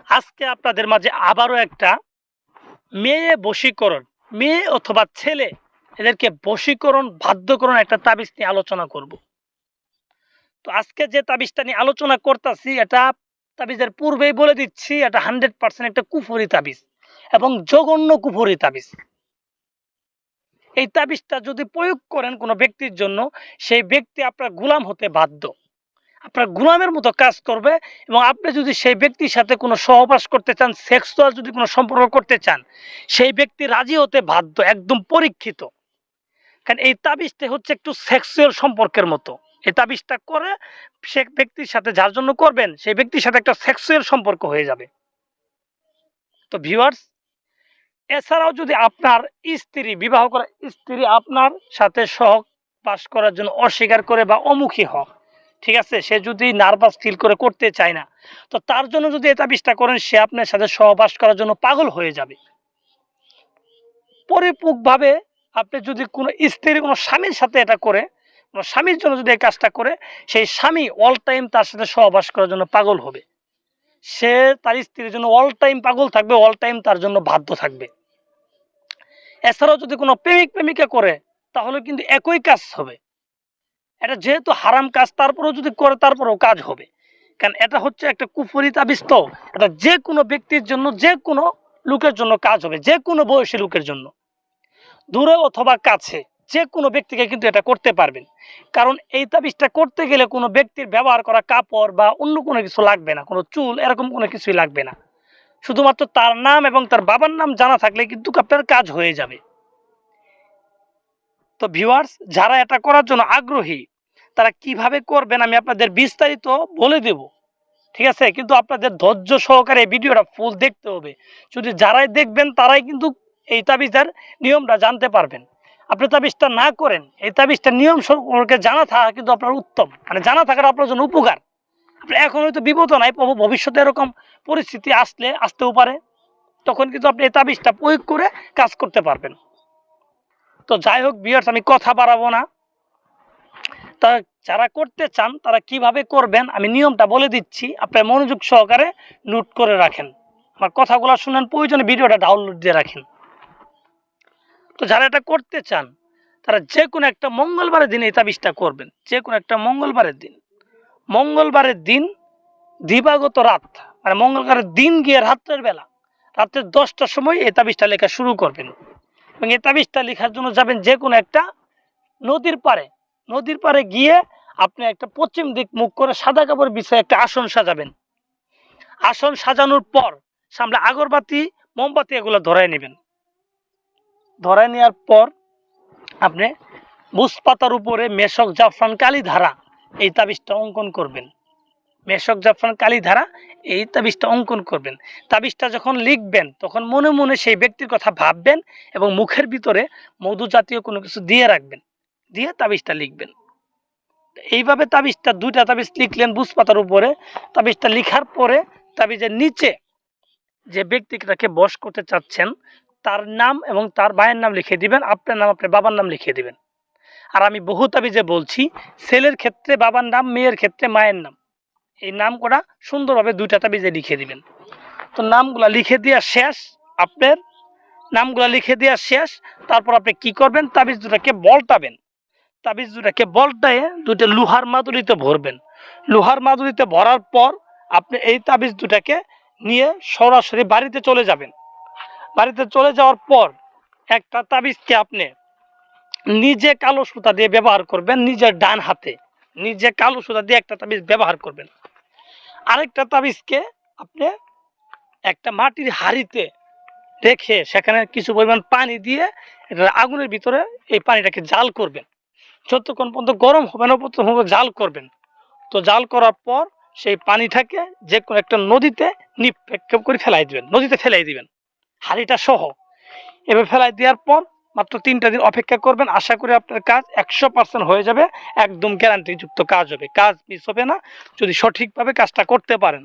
আজকে আপনাদের মাঝে আবারও একটা মেয়ে বশীকরণ, মেয়ে অথবা ছেলে এদেরকে বশীকরণ বাধ্যকরণ একটা তাবিজ নিয়ে আলোচনা করব। তো আজকে যে তাবিজটা নিয়ে আলোচনা করতেছি এটা তাবিজের পূর্বেই বলে দিচ্ছি, এটা 100% একটা কুফরি তাবিজ এবং জঘন্য কুফরি তাবিজ। এই তাবিজটা যদি প্রয়োগ করেন কোনো ব্যক্তির জন্য, সেই ব্যক্তি আপনার গোলাম হতে বাধ্য, আপনার গোলামের মতো কাজ করবে। এবং আপনি যদি সেই ব্যক্তির সাথে কোনো সহবাস করতে চান, সেক্সুয়াল যদি কোনো সম্পর্ক করতে চান, সেই ব্যক্তি রাজি হতে বাধ্য, একদম পরীক্ষিত। কারণ এই তাবিজটা হচ্ছে একটু সেক্সুয়াল সম্পর্কের মতো। এই তাবিজটা করে সে ব্যক্তির সাথে, যার জন্য করবেন, সেই ব্যক্তির সাথে একটা সেক্সুয়াল সম্পর্ক হয়ে যাবে। তো ভিউয়ার্স, এছাড়াও যদি আপনার স্ত্রী, বিবাহ করা স্ত্রী আপনার সাথে সহবাস করার জন্য অস্বীকার করে বা অমুখী হয়, ঠিক আছে, সে যদি নার্ভাস ফিল করে করতে চায় না, তো তার জন্য যদি এই তাবিজটা করেন, সে আপনার সাথে সহবাস করার জন্য পাগল হয়ে যাবে। পরিপূর্ণভাবে আপনি যদি কোনো স্ত্রী কোনো স্বামীর সাথে এটা করে, কোনো স্বামীর জন্য যদি এই কাজটা করে, সেই স্বামী অল টাইম তার সাথে সহবাস করার জন্য পাগল হবে। সে তার স্ত্রীর জন্য অল টাইম পাগল থাকবে, অল টাইম তার জন্য বাধ্য থাকবে। এছাড়াও যদি কোনো প্রেমিক প্রেমিকা করে, তাহলে কিন্তু একই কাজ হবে। এটা যেহেতু হারাম কাজ, তারপরেও যদি করে তারপরেও কাজ হবে। কারণ এটা হচ্ছে একটা কুফরি তাবিজ। তো এটা যে কোনো ব্যক্তির জন্য, যে কোনো লোকের জন্য কাজ হবে, যে কোনো বয়সী লোকের জন্য, দূরে অথবা কাছে, যে কোনো ব্যক্তিকে কিন্তু এটা করতে পারবেন। কারণ এই তাবিজটা করতে গেলে কোনো ব্যক্তির ব্যবহার করা কাপড় বা অন্য কোনো কিছু লাগবে না, কোনো চুল এরকম কোনো কিছুই লাগবে না। শুধুমাত্র তার নাম এবং তার বাবার নাম জানা থাকলে কিন্তু আপনার কাজ হয়ে যাবে। তো ভিউয়ার্স, যারা এটা করার জন্য আগ্রহী, তারা কিভাবে করবেন আমি আপনাদের বিস্তারিত বলে দেব, ঠিক আছে। কিন্তু আপনাদের ধৈর্য সহকারে এই ভিডিওটা ফুল দেখতে হবে। যদি যারাই দেখবেন তারাই কিন্তু এই তাবিজের নিয়মটা জানতে পারবেন। আপনি তাবিজটা না করেন, এই তাবিজটার নিয়ম সম্পর্কে জানা থাকা কিন্তু আপনার উত্তম, মানে জানা থাকার আপনার জন্য উপকার। আপনি এখন হয়তো বিপদ নাই, ভবিষ্যতে এরকম পরিস্থিতি আসতেও পারে, তখন কিন্তু আপনি এই তাবিজটা প্রয়োগ করে কাজ করতে পারবেন। তো যাই হোক ভিউয়ার্স, আমি কথা বাড়াবো না। তা যারা করতে চান তারা কিভাবে করবেন আমি নিয়মটা বলে দিচ্ছি, আপনার মনোযোগ সহকারে নোট করে রাখেন, আমার কথাগুলো শুনেন, প্রয়োজনে ভিডিওটা ডাউনলোড দিয়ে রাখেন। তো যারা এটা করতে চান তারা যে কোনো একটা মঙ্গলবারের দিন এই তাবিজটা করবেন। যে কোনো একটা মঙ্গলবারের দিন দিবাগত রাত, মানে মঙ্গলবারের দিন গিয়ে রাত্রের বেলা, রাত্রের 10টার সময় এই তাবিজটা লেখা শুরু করবেন। এবং এই তাবিজটা লেখার জন্য যাবেন যে কোনো একটা নদীর পাড়ে গিয়ে আপনি একটা পশ্চিম দিক মুখ করে সাদা কাপড় বিছায় একটা আসন সাজাবেন। আসন সাজানোর পর সামনে আগরবাতি, মোমবাতি এগুলো ধরায় নেবেন। ধরায় নেওয়ার পর আপনি বুসপাতার উপরে মেশক জাফরান কালী ধারা এই তাবিজটা অঙ্কন করবেন। মেশক জাফরান কালী ধারা এই তাবিজটা অঙ্কন করবেন। তাবিজটা যখন লিখবেন তখন মনে মনে সেই ব্যক্তির কথা ভাববেন এবং মুখের ভিতরে মধু জাতীয় কোনো কিছু দিয়ে রাখবেন, দিয়ে তাবিজটা লিখবেন। এইভাবে তাবিজটা, 2টা তাবিজ লিখলেন বুসপাতার উপরে। তাবিজটা লিখার পরে তাবিজের নিচে যে ব্যক্তিটাকে বশ করতে চাচ্ছেন তার নাম এবং তার ভাইয়ের নাম লিখে দিবেন, আপনার নাম আপনার বাবার নাম লিখে দিবেন। আর আমি বহু তাবিজে বলছি, ছেলের ক্ষেত্রে বাবার নাম, মেয়ের ক্ষেত্রে মায়ের নাম, এই নাম করা সুন্দরভাবে 2টা তাবিজে লিখে দিবেন। তো নামগুলা লিখে দেওয়া শেষ, আপনার নামগুলা লিখে দেওয়া শেষ, তারপর আপনি কি করবেন, তাবিজ দুটাকে বলটাবেন। তাবিজ দুটাকে বলটায় 2টা লোহার মাদুলিতে ভরবেন। লোহার মাদুলিতে ভরার পর আপনি এই তাবিজ দুটাকে নিয়ে সরাসরি বাড়িতে চলে যাবেন। বাড়িতে চলে যাওয়ার পর একটা তাবিজকে আপনি নিজে কালো সুতা দিয়ে ব্যবহার করবেন, নিজের ডান হাতে নিজে কালো সুতা দিয়ে একটা তাবিজ ব্যবহার করবেন। আরেকটা তাবিজকে আপনি একটা মাটির হাঁড়িতে রেখে সেখানে কিছু পরিমাণ পানি দিয়ে আগুনের ভিতরে এই পানিটাকে জাল করবেন। যতক্ষণ পর্যন্ত গরম হবে না ততক্ষণ জাল করবেন। তো জাল করার পর সেই পানিটাকে যে কোনো একটা নদীতে নিক্ষেপ করে ফেলাই দিবেন, নদীতে ফেলাই দিবেন হাঁড়িটা সহ। এভাবে ফেলাই দেওয়ার পর মাত্র 3টা দিন অপেক্ষা করবেন। আশা করি আপনার কাজ 100% হয়ে যাবে, একদম গ্যারান্টিযুক্ত কাজ হবে, কাজ মিস হবে না যদি সঠিকভাবে কাজটা করতে পারেন।